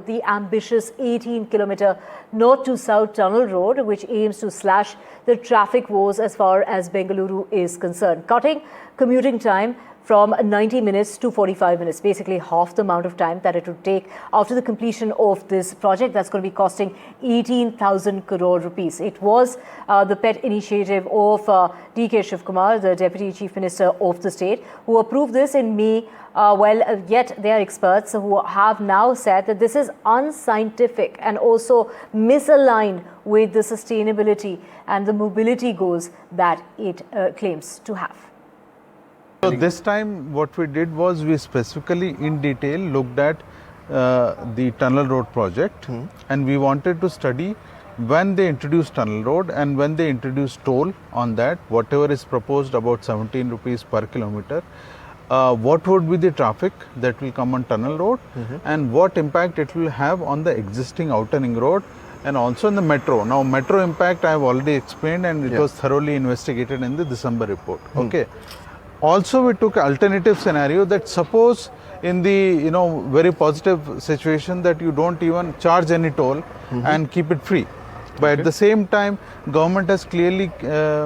The ambitious 18-kilometer north to south tunnel road, which aims to slash the traffic woes as far as Bengaluru is concerned, cutting commuting time from 90 minutes to 45 minutes, basically half the amount of time that it would take after the completion of this project. That's going to be costing 18,000 crore rupees. It was the pet initiative of D.K. Shivkumar, the Deputy Chief Minister of the state, who approved this in May. Yet there are experts who have now said that this is unscientific and also misaligned with the sustainability and the mobility goals that it claims to have. So this time what we did was we specifically in detail looked at the tunnel road project, and we wanted to study when they introduced tunnel road and when they introduced toll on that, whatever is proposed about 17 rupees per kilometer. What would be the traffic that will come on tunnel road and what impact it will have on the existing outer ring road and also in the metro. Now metro impact I have already explained, and it was thoroughly investigated in the December report. Okay. Also we took alternative scenario that suppose in the very positive situation that you don't even charge any toll and keep it free. But at the same time, government has clearly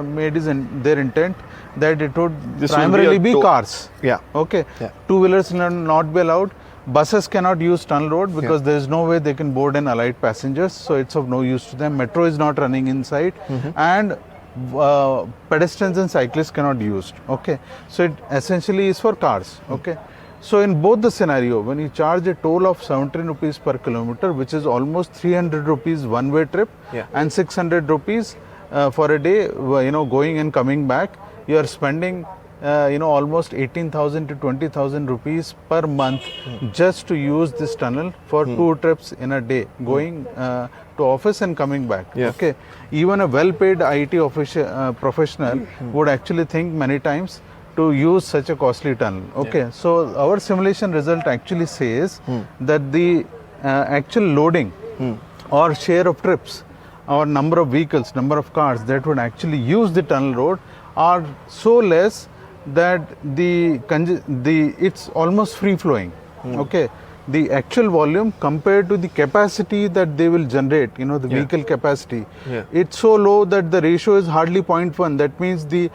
made their intent that it would primarily be cars. Okay. Two-wheelers will not be allowed. Buses cannot use tunnel road because there is no way they can board and alight passengers. So it's of no use to them. Metro is not running inside, and pedestrians and cyclists cannot be used. Okay. So it essentially is for cars. Okay. So in both the scenario, when you charge a toll of 17 rupees per kilometer, which is almost 300 rupees one-way trip, and 600 rupees for a day, going and coming back, you are spending, almost 18,000 to 20,000 rupees per month just to use this tunnel for 2 trips in a day, going to office and coming back. Okay. Even a well-paid IT professional would actually think many times to use such a costly tunnel. Okay. So our simulation result actually says that the actual loading or share of trips or number of vehicles, number of cars that would actually use the tunnel road are so less that it's almost free flowing. Okay. The actual volume compared to the capacity that they will generate, the vehicle capacity, it's so low that the ratio is hardly 0.1. That means the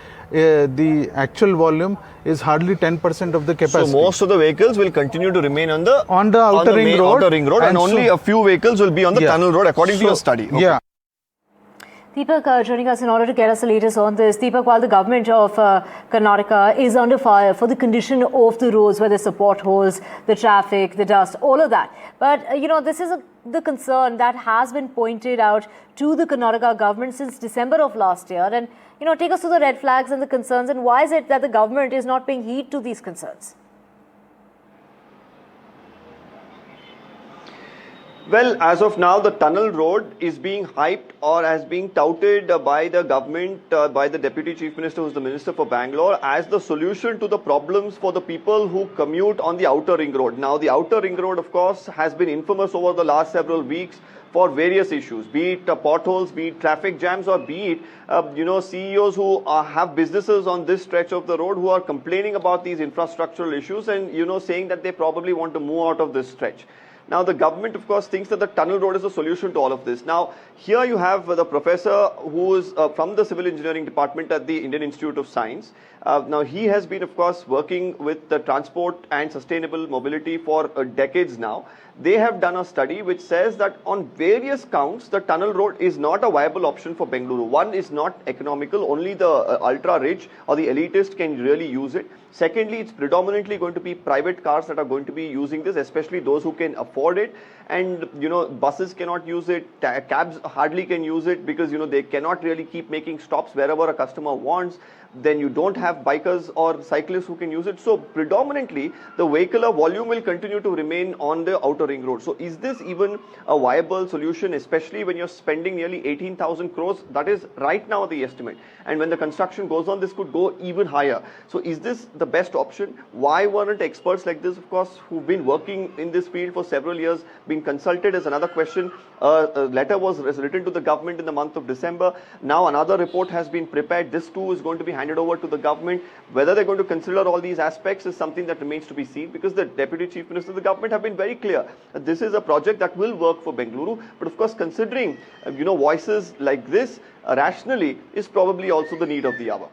actual volume is hardly 10% of the capacity. So most of the vehicles will continue to remain on the outer ring road, and only a few vehicles will be on the tunnel road according to your study. Okay. Yeah. Deepak joining us in order to get us the latest on this. Deepak, while the government of Karnataka is under fire for the condition of the roads, whether it's the potholes, the traffic, the dust, all of that. But, this is the concern that has been pointed out to the Karnataka government since December of last year. And, take us through the red flags and the concerns, and why is it that the government is not paying heed to these concerns? Well, as of now, the tunnel road is being hyped or as being touted by the government, by the Deputy Chief Minister, who is the Minister for Bangalore, as the solution to the problems for the people who commute on the outer ring road. Now, the outer ring road, of course, has been infamous over the last several weeks for various issues, be it potholes, be it traffic jams, or be it, CEOs who have businesses on this stretch of the road who are complaining about these infrastructural issues and, saying that they probably want to move out of this stretch. Now, the government, of course, thinks that the tunnel road is a solution to all of this. Now, here you have the professor who is from the civil engineering department at the Indian Institute of Science. Now, he has been, of course, working with the transport and sustainable mobility for decades now. They have done a study which says that on various counts, the tunnel road is not a viable option for Bengaluru. One, is not economical. Only the ultra-rich or the elitist can really use it. Secondly, it's predominantly going to be private cars that are going to be using this, especially those who can afford it. And, buses cannot use it. Cabs hardly can use it because, they cannot really keep making stops wherever a customer wants. Then you don't have bikers or cyclists who can use it. So predominantly, the vehicular volume will continue to remain on the outer ring road. So is this even a viable solution, especially when you're spending nearly 18,000 crores? That is right now the estimate. And when the construction goes on, this could go even higher. So is this the best option? Why weren't experts like this, of course, who've been working in this field for several years, being consulted is another question. A letter was written to the government in the month of December. Now another report has been prepared. This too is going to be handed over to the government. Whether they're going to consider all these aspects is something that remains to be seen, because the Deputy Chief Minister of the government have been very clear that this is a project that will work for Bengaluru. But of course, considering voices like this rationally is probably also the need of the hour.